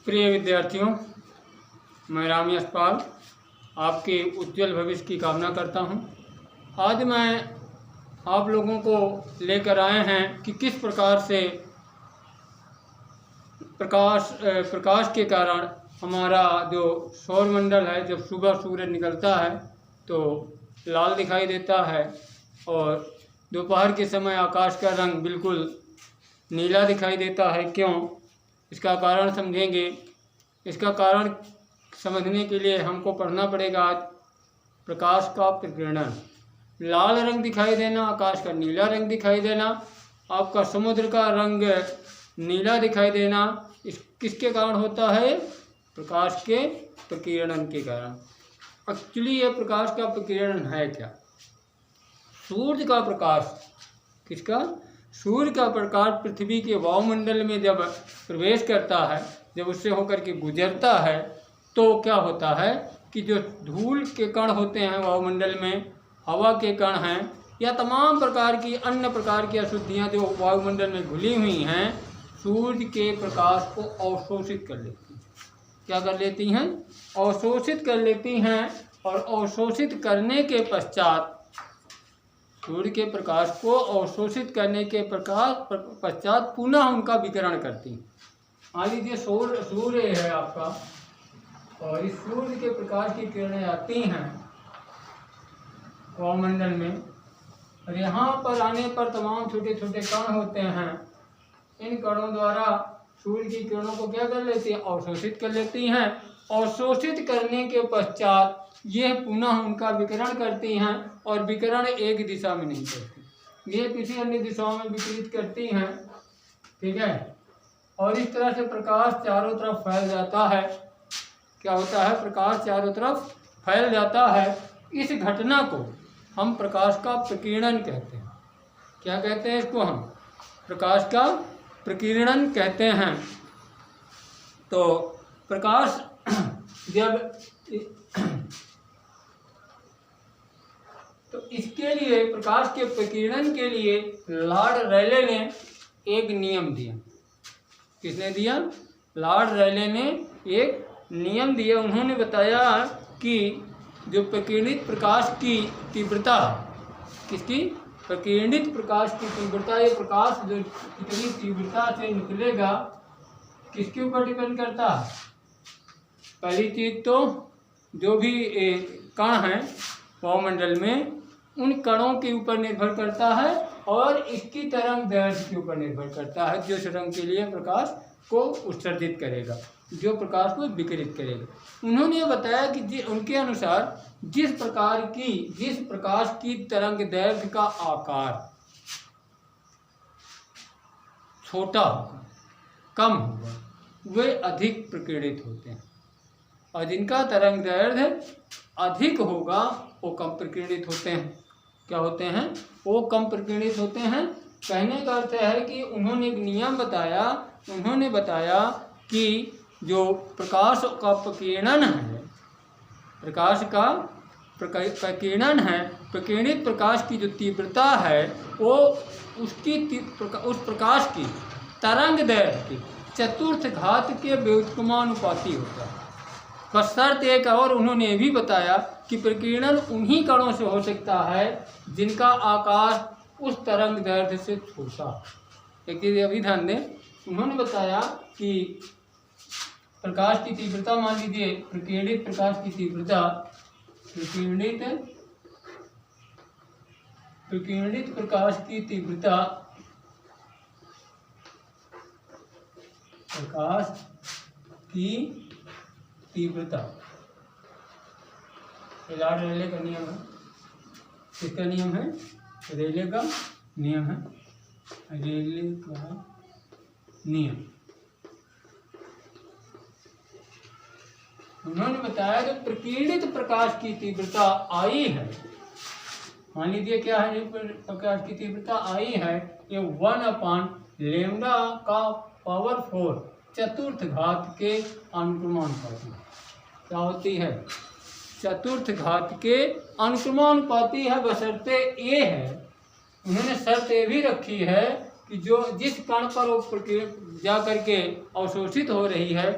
प्रिय विद्यार्थियों, मैं राम यशपाल आपके उज्जवल भविष्य की कामना करता हूं। आज मैं आप लोगों को लेकर आए हैं कि किस प्रकार से प्रकाश के कारण हमारा जो सौरमंडल है, जब सुबह सूरज निकलता है तो लाल दिखाई देता है और दोपहर के समय आकाश का रंग बिल्कुल नीला दिखाई देता है। क्यों? इसका कारण समझेंगे। इसका कारण समझने के लिए हमको पढ़ना पड़ेगा आज प्रकाश का प्रकीर्णन। लाल रंग दिखाई देना, आकाश का नीला रंग दिखाई देना, आपका समुद्र का रंग नीला दिखाई देना, इस किसके कारण होता है? प्रकाश के प्रकीर्णन के कारण। एक्चुअली ये प्रकाश का प्रकीर्णन है क्या? सूर्य का प्रकाश। किसका? सूर्य का प्रकाश पृथ्वी के वायुमंडल में जब प्रवेश करता है, जब उससे होकर के गुजरता है, तो क्या होता है कि जो धूल के कण होते हैं वायुमंडल में, हवा के कण हैं, या तमाम प्रकार की अन्य प्रकार की अशुद्धियाँ जो वायुमंडल में घुली हुई हैं, सूर्य के प्रकाश को अवशोषित कर लेती हैं। क्या कर लेती हैं? अवशोषित कर लेती हैं। और अवशोषित करने के पश्चात, सूर्य के प्रकाश को अवशोषित करने के पश्चात पुनः उनका विकिरण करती हैं। मान लीजिए सूर्य है आपका, और इस सूर्य के प्रकाश की किरणें आती हैं वायुमंडल में, और यहाँ पर आने पर तमाम छोटे छोटे कण होते हैं। इन कणों द्वारा सूर्य की किरणों को क्या कर लेती हैं? अवशोषित कर लेती हैं। अवशोषित करने के पश्चात ये पुनः उनका विकिरण करती हैं, और विकिरण एक दिशा में नहीं करती, ये किसी अन्य दिशाओं में विकिरित करती हैं। ठीक है? और इस तरह से प्रकाश चारों तरफ फैल जाता है। क्या होता है? प्रकाश चारों तरफ फैल जाता है। इस घटना को हम प्रकाश का प्रकीर्णन कहते हैं। क्या कहते हैं इसको? हम प्रकाश का प्रकीर्णन कहते हैं। तो प्रकाश जब तो इसके लिए, प्रकाश के प्रकीर्णन के लिए लॉर्ड रेले ने एक नियम दिया। किसने दिया? लॉर्ड रेले ने एक नियम दिया। उन्होंने बताया कि जो प्रकीर्णित प्रकाश की तीव्रता, किसकी? प्रकीर्णित प्रकाश की तीव्रता, ये प्रकाश जो कितनी तीव्रता से निकलेगा किसके ऊपर डिपेंड करता है? पहली चीज तो जो भी कण हैं वायुमंडल में, उन कणों के ऊपर निर्भर करता है, और इसकी तरंग दैर्घ्य के ऊपर निर्भर करता है, जो तरंग के लिए प्रकाश को उत्सर्जित करेगा, जो प्रकाश को विकिरित करेगा। उन्होंने बताया कि उनके अनुसार जिस प्रकाश की तरंग दैर्घ्य का आकार छोटा होगा, कम होगा, वे अधिक प्रकीर्णित होते हैं, और जिनका तरंग दैर्घ्य अधिक होगा वो कम प्रकीर्णित होते हैं। क्या होते हैं? वो कम प्रकीर्णित होते हैं। कहने का अर्थ है कि उन्होंने एक नियम बताया। उन्होंने बताया कि जो प्रकाश का प्रकीर्णन है, प्रकाश का प्रकीर्णन है, प्रकीर्णित प्रकाश की जो तीव्रता है, वो उस प्रकाश की तरंग दैर्घ्य की चतुर्थ घात के व्युत्क्रमानुपाती होता है। पर शर्त एक और उन्होंने ये भी बताया कि प्रकीर्णन उन्हीं कणों से हो सकता है जिनका आकार उस तरंग दैर्घ्य से छोटा। एक चीज अभी ध्यान दें, उन्होंने बताया कि प्रकाश की तीव्रता, मान लीजिए प्रकीर्णित प्रकाश की तीव्रता, प्रकीर्णित प्रकाश की तीव्रता, प्रकाश की तीव्रता, लॉर्ड रेले का नियम है। किसका नियम है? रेले का नियम है। रेले का नियम। उन्होंने बताया कि प्रकीर्णित प्रकाश की तीव्रता आई है, मान लीजिए क्या है, प्रकाश की तीव्रता आई है, ये 1/λ का पावर 4 चतुर्थ घात के अनुक्रमानुपाती। क्या होती है? चतुर्थ घात के अनुक्रमानुपाती है, बशर्ते ए है। उन्होंने शर्त ये भी रखी है कि जो जिस कण पर वो जा करके अवशोषित हो रही है,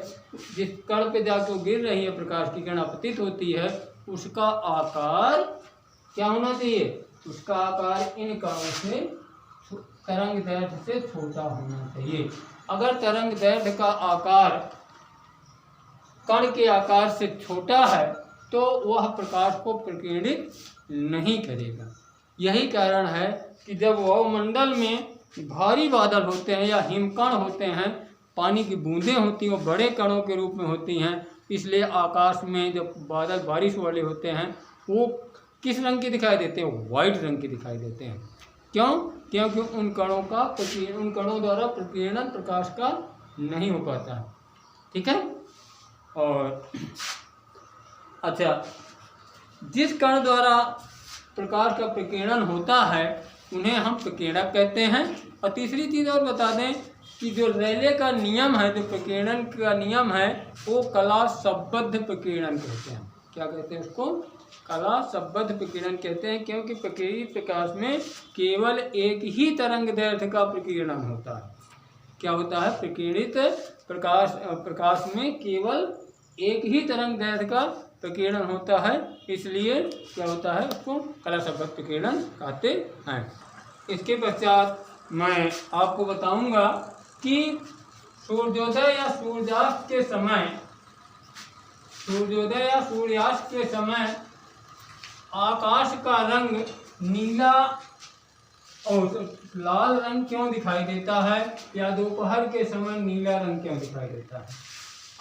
जिस कण पे जाकर वो गिर रही है, प्रकाश की किरण आपतित होती है, उसका आकार क्या होना चाहिए? उसका आकार इन कणों से तरंग दैर्घ्य से छोटा होना चाहिए। अगर तरंग दैर्घ्य का आकार कण के आकार से छोटा है तो वह प्रकाश को प्रकीर्णित नहीं करेगा। यही कारण है कि जब वायुमंडल में भारी बादल होते हैं या हिमकण होते हैं, पानी की बूंदें होती हैं, वो बड़े कणों के रूप में होती हैं, इसलिए आकाश में जब बादल बारिश वाले होते हैं वो किस रंग के दिखाई देते हैं? वाइट रंग के दिखाई देते हैं। क्यों? क्योंकि उन कणों द्वारा प्रकीर्णन प्रकाश का नहीं हो पाता है। ठीक है। और अच्छा, जिस कण द्वारा प्रकाश का प्रकीर्णन होता है उन्हें हम प्रकीर्णक कहते हैं। और तीसरी चीज़ और बता दें कि जो रेले का नियम है, जो प्रकीर्णन का नियम है, वो कला संबद्ध प्रकीर्णन कहते हैं। क्या कहते हैं उसको? कला संबद्ध प्रकीर्णन कहते हैं, क्योंकि प्रकीर्णित प्रकाश में केवल एक ही तरंग दैर्घ्य का प्रकीर्णन होता है। क्या होता है? प्रकीर्णित प्रकाश में केवल एक ही तरंग दैर्घ्य का प्रकीर्णन होता है, इसलिए क्या होता है? उसको कला संबद्ध प्रकीर्णन कहते हैं। इसके पश्चात मैं आपको बताऊंगा कि सूर्योदय या सूर्यास्त के समय आकाश का रंग नीला और लाल रंग क्यों दिखाई देता है, या दोपहर के समय नीला रंग क्यों दिखाई देता है?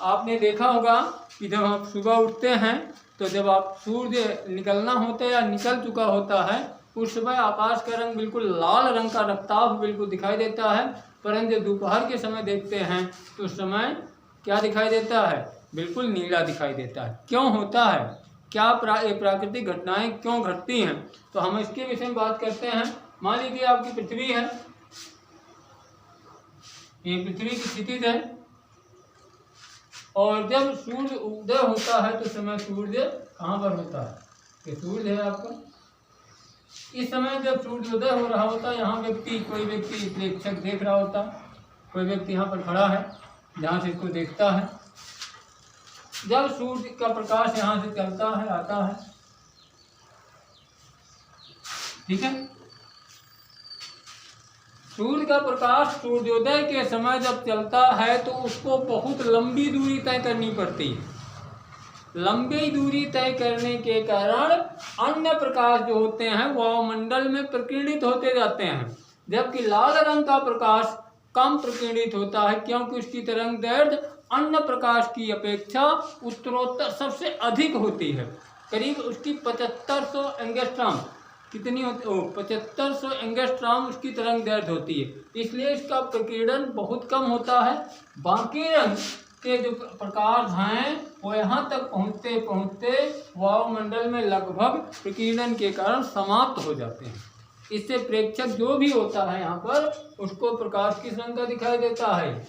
आपने देखा होगा कि जब आप सुबह उठते हैं तो जब आप सूर्य निकलना होता है या निकल चुका होता है, उस समय आकाश का रंग बिल्कुल लाल रंग का रफ्ताफ बिल्कुल दिखाई देता है, परंतु जब दोपहर के समय देखते हैं तो उस समय क्या दिखाई देता है? बिल्कुल नीला दिखाई देता है। क्यों होता है? क्या प्राकृतिक घटनाएं क्यों घटती हैं? तो हम इसके विषय में बात करते हैं। मान लीजिए आपकी पृथ्वी है, ये पृथ्वी की स्थिति है, और जब सूर्य उदय होता है तो समय सूर्य कहाँ पर होता है? ये सूर्य है आपका। इस समय जब सूर्योदय हो रहा होता है, यहाँ कोई व्यक्ति प्रेक्षक देख रहा होता, कोई व्यक्ति यहाँ पर खड़ा है जहाँ से इसको देखता है। जब सूर्य का प्रकाश यहाँ से चलता है, आता है, ठीक है, सूर्य का प्रकाश सूर्योदय के समय जब चलता है तो उसको बहुत लंबी दूरी तय करनी पड़ती है। लंबी दूरी तय करने के कारण अन्य प्रकाश जो होते हैं वायुमंडल में प्रकीर्णित होते जाते हैं, जबकि लाल रंग का प्रकाश कम प्रकीर्णित होता है, क्योंकि उसकी तरंग दैर्घ्य अन्य प्रकाश की अपेक्षा उत्तरोत्तर सबसे अधिक होती है। करीब उसकी 7500 एंगस्ट्रॉम, कितनी होती? 7500 एंगस्ट्रॉम उसकी तरंग दैर्घ्य होती है, इसलिए इसका प्रकीर्णन बहुत कम होता है। बाकी रंग के जो प्रकाश हैं वो यहाँ तक पहुँचते पहुँचते वायुमंडल में लगभग प्रकीर्णन के कारण समाप्त हो जाते हैं। इससे प्रेक्षक जो भी होता है यहाँ पर, उसको प्रकाश किस रंग का दिखाई देता है?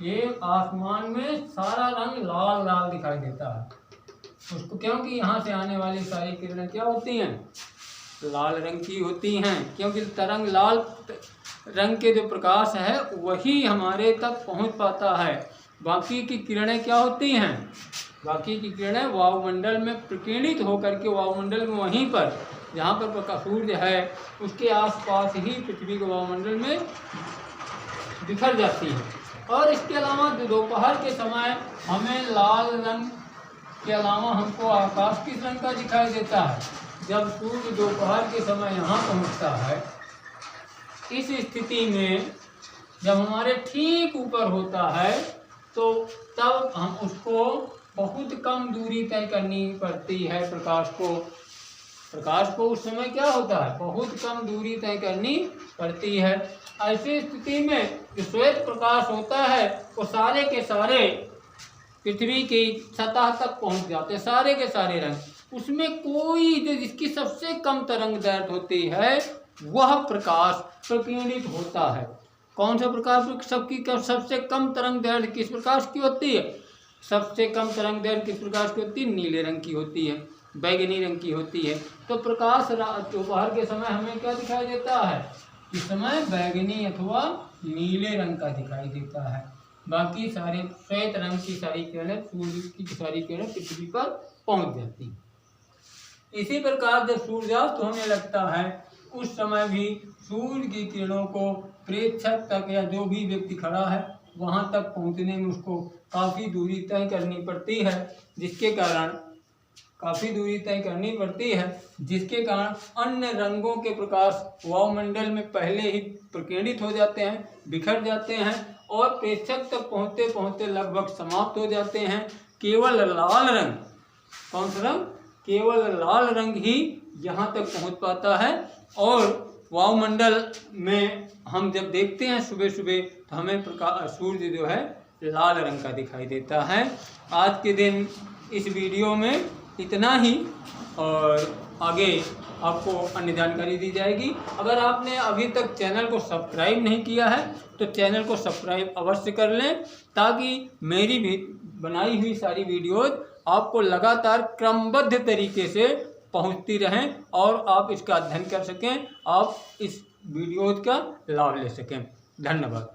ये आसमान में सारा रंग लाल लाल दिखाई देता है उसको, क्योंकि यहाँ से आने वाली सारी किरणें क्या होती हैं? लाल रंग की होती हैं, क्योंकि तरंग लाल रंग के जो प्रकाश है वही हमारे तक पहुँच पाता है। बाकी की किरणें क्या होती हैं? बाकी की किरणें वायुमंडल में प्रकीर्णित होकर के वायुमंडल में वहीं पर जहाँ पर प्रकाश सूर्य है उसके आसपास ही पृथ्वी के वायुमंडल में बिखर जाती हैं। और इसके अलावा दोपहर के समय हमें लाल रंग के अलावा हमको आकाश किस रंग का दिखाई देता है? जब सूर्य दोपहर के समय यहाँ पहुँचता है, इस स्थिति में जब हमारे ठीक ऊपर होता है तो तब हम उसको बहुत कम दूरी तय करनी पड़ती है। प्रकाश को उस समय क्या होता है? बहुत कम दूरी तय करनी पड़ती है। ऐसी स्थिति में जो श्वेत प्रकाश होता है वो सारे के सारे पृथ्वी की सतह तक पहुंच जाते हैं, सारे के सारे रंग। उसमें कोई जो जिसकी सबसे कम तरंग दैर्घ्य होती है वह प्रकाश प्रकीर्णित होता है। कौन सा प्रकाश? सबसे कम तरंग दैर्घ्य किस प्रकाश की होती है? सबसे कम तरंग दैर्घ्य किस प्रकाश की होती है? नीले रंग की होती है, बैगनी रंग की होती है। तो प्रकाश दोपहर के समय हमें क्या दिखाई देता है? इस समय बैगनी अथवा नीले रंग का दिखाई देता है। बाकी सारे श्वेत रंग की सारी किरणें, सूर्य की सारी किरणें पृथ्वी पर पहुंच जाती हैं। इसी प्रकार जब सूर्यास्त होने लगता है उस समय भी सूर्य की किरणों को प्रेक्षक तक या जो भी व्यक्ति खड़ा है वहां तक पहुंचने में उसको काफ़ी दूरी तय करनी पड़ती है, जिसके कारण जिसके कारण अन्य रंगों के प्रकाश वायुमंडल में पहले ही प्रकीर्णित हो जाते हैं, बिखर जाते हैं और प्रेक्षक तक पहुँचते पहुँचते लगभग समाप्त हो जाते हैं। केवल लाल रंग, कौन सा रंग? केवल लाल रंग ही यहाँ तक पहुँच पाता है। और वायुमंडल में हम जब देखते हैं सुबह सुबह तो हमें सूर्य जो है लाल रंग का दिखाई देता है। आज के दिन इस वीडियो में इतना ही, और आगे आपको अन्य जानकारी दी जाएगी। अगर आपने अभी तक चैनल को सब्सक्राइब नहीं किया है तो चैनल को सब्सक्राइब अवश्य कर लें, ताकि मेरी भी बनाई हुई सारी वीडियोज़ आपको लगातार क्रमबद्ध तरीके से पहुंचती रहें और आप इसका अध्ययन कर सकें, आप इस वीडियोज़ का लाभ ले सकें। धन्यवाद।